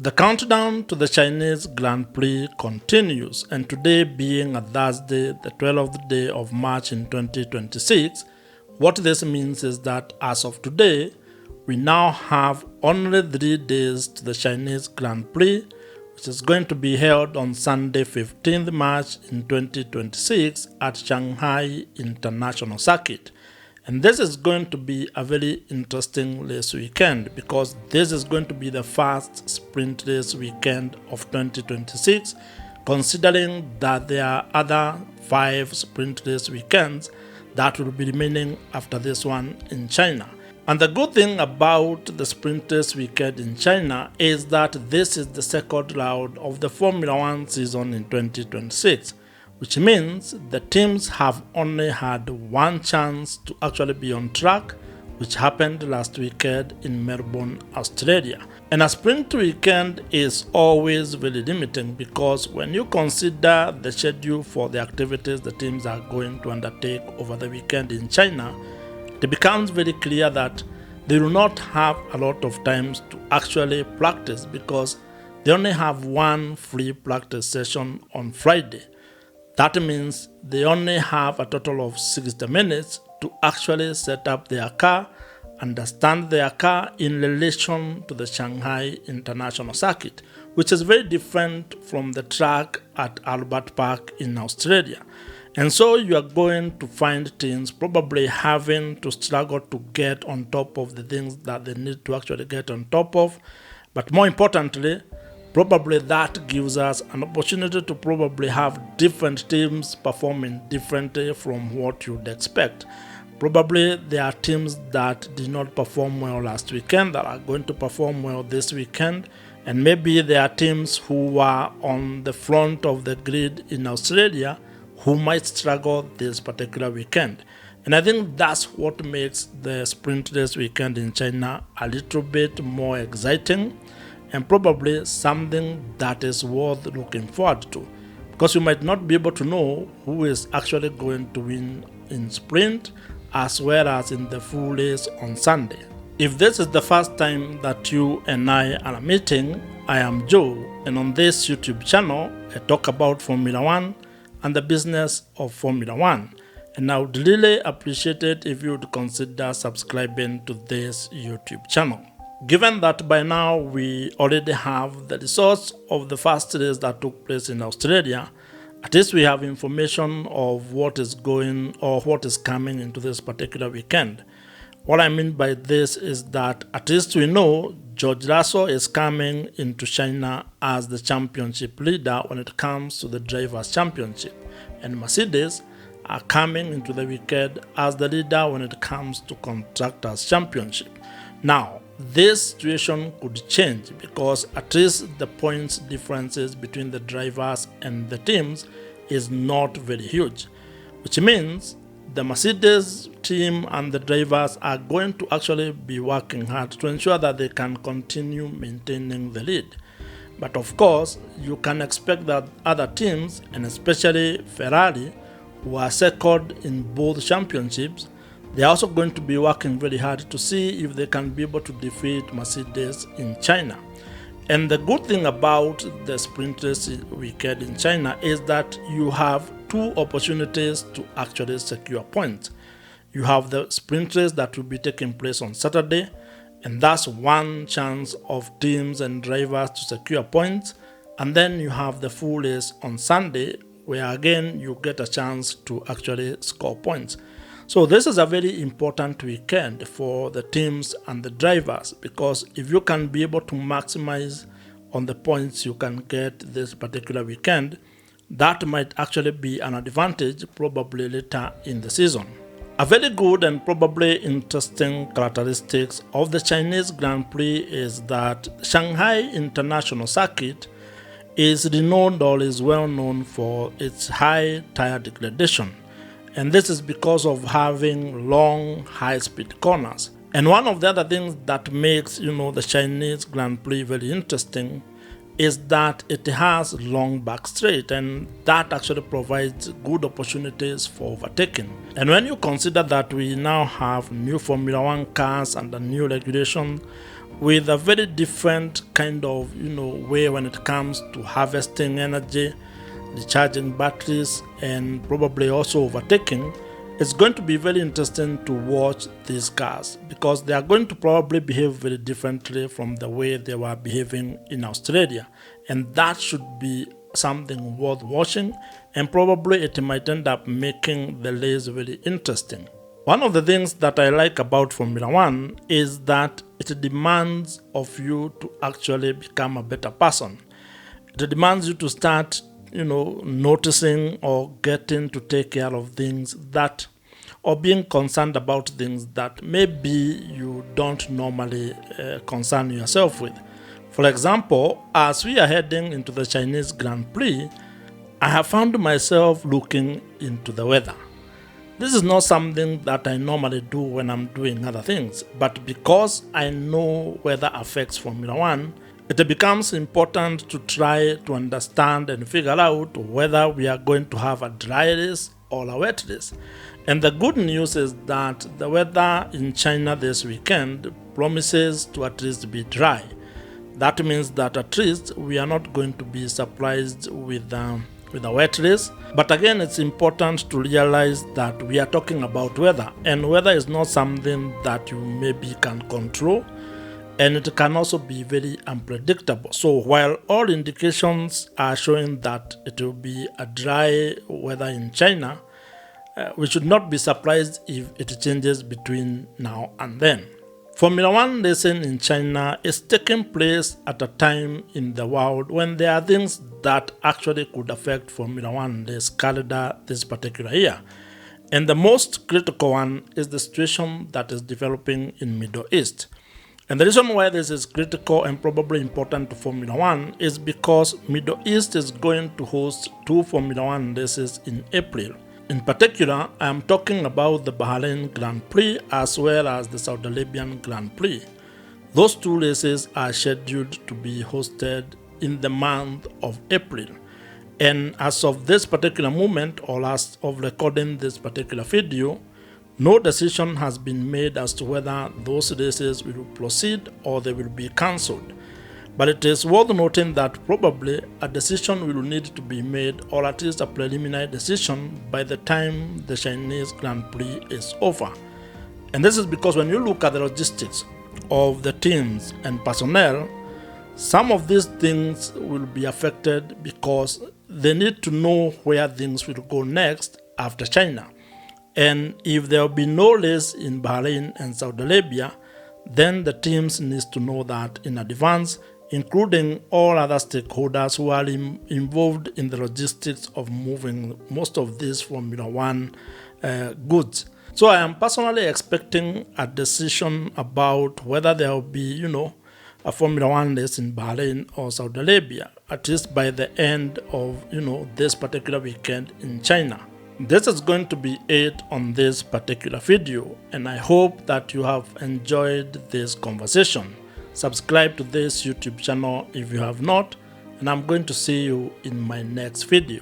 The countdown to the Chinese Grand Prix continues, and today being a Thursday, the 12th day of March in 2026, what this means is that as of today, we now have only 3 days to the Chinese Grand Prix, which is going to be held on Sunday 15th March in 2026 at Shanghai International Circuit. And this is going to be a very interesting race weekend because this is going to be the first sprint race weekend of 2026, considering that there are other 5 sprint race weekends that will be remaining after this one in China. And the good thing about the sprint race weekend in China is that this is the second round of the Formula One season in 2026. Which means the teams have only had one chance to actually be on track, which happened last weekend in Melbourne, Australia. And a sprint weekend is always very limiting because when you consider the schedule for the activities the teams are going to undertake over the weekend in China, it becomes very clear that they will not have a lot of times to actually practice because they only have one free practice session on Friday. That means they only have a total of 60 minutes to actually set up their car, understand their car in relation to the Shanghai International Circuit, which is very different from the track at Albert Park in Australia. And so you are going to find teams probably having to struggle to get on top of the things that they need to actually get on top of. But more importantly, probably that gives us an opportunity to probably have different teams performing differently from what you'd expect. Probably there are teams that did not perform well last weekend that are going to perform well this weekend, and maybe there are teams who were on the front of the grid in Australia who might struggle this particular weekend. And I think that's what makes the sprint race weekend in China a little bit more exciting and probably something that is worth looking forward to, because you might not be able to know who is actually going to win in sprint as well as in the full race on Sunday. If this is the first time that you and I are meeting, I am Joe, and on this YouTube channel I talk about Formula One and the business of Formula One, and I would really appreciate it if you would consider subscribing to this YouTube channel. Given that by now we already have the results of the first race that took place in Australia, at least we have information of what is going or what is coming into this particular weekend. What I mean by this is that at least we know George Russell is coming into China as the championship leader when it comes to the Drivers' Championship, and Mercedes are coming into the weekend as the leader when it comes to Constructors' Championship. Now, this situation could change because at least the points differences between the drivers and the teams is not very huge, which means the Mercedes team and the drivers are going to actually be working hard to ensure that they can continue maintaining the lead. But of course, you can expect that other teams, and especially Ferrari, who are second in both championships, they are also going to be working very hard to see if they can be able to defeat Mercedes in China. And the good thing about the sprint race weekend in China is that you have 2 opportunities to actually secure points. You have the sprint race that will be taking place on Saturday, and that's one chance of teams and drivers to secure points. And then you have the full race on Sunday, where again you get a chance to actually score points. So this is a very important weekend for the teams and the drivers, because if you can be able to maximize on the points you can get this particular weekend, that might actually be an advantage probably later in the season. A very good and probably interesting characteristics of the Chinese Grand Prix is that Shanghai International Circuit is renowned or is well known for its high tire degradation. And this is because of having long, high-speed corners. And one of the other things that makes, the Chinese Grand Prix very interesting is that it has long back straight, and that actually provides good opportunities for overtaking. And when you consider that we now have new Formula One cars and a new regulation with a very different kind of way when it comes to harvesting energy, recharging batteries, and probably also overtaking. It's going to be very interesting to watch these cars because they are going to probably behave very differently from the way they were behaving in Australia, and that should be something worth watching, and probably it might end up making the race very interesting. One of the things that I like about Formula One is that it demands of you to actually become a better person. It demands you to start, noticing or getting to take care of things that, or being concerned about things that maybe you don't normally concern yourself with. For example, as we are heading into the Chinese Grand Prix, I have found myself looking into the weather. This is not something that I normally do when I'm doing other things, but because I know weather affects Formula One, it becomes important to try to understand and figure out whether we are going to have a dry race or a wet race. And the good news is that the weather in China this weekend promises to at least be dry. That means that at least we are not going to be surprised with a wet race. But again, it's important to realize that we are talking about weather, and weather is not something that you maybe can control, and it can also be very unpredictable. So while all indications are showing that it will be a dry weather in China, we should not be surprised if it changes between now and then. Formula One racing in China is taking place at a time in the world when there are things that actually could affect Formula One race calendar this particular year. And the most critical one is the situation that is developing in Middle East. And the reason why this is critical and probably important to Formula One is because Middle East is going to host 2 Formula One races in April. In particular, I am talking about the Bahrain Grand Prix as well as the Saudi Arabian Grand Prix. Those 2 races are scheduled to be hosted in the month of April. And as of this particular moment, or as of recording this particular video, no decision has been made as to whether those races will proceed or they will be cancelled. But it is worth noting that probably a decision will need to be made, or at least a preliminary decision, by the time the Chinese Grand Prix is over. And this is because when you look at the logistics of the teams and personnel, some of these things will be affected because they need to know where things will go next after China. And if there will be no race in Bahrain and Saudi Arabia, then the teams need to know that in advance, including all other stakeholders who are involved in the logistics of moving most of these Formula One goods. So I am personally expecting a decision about whether there will be, a Formula One race in Bahrain or Saudi Arabia, at least by the end of, this particular weekend in China. This is going to be it on this particular video, and I hope that you have enjoyed this conversation. Subscribe to this YouTube channel if you have not, and I'm going to see you in my next video.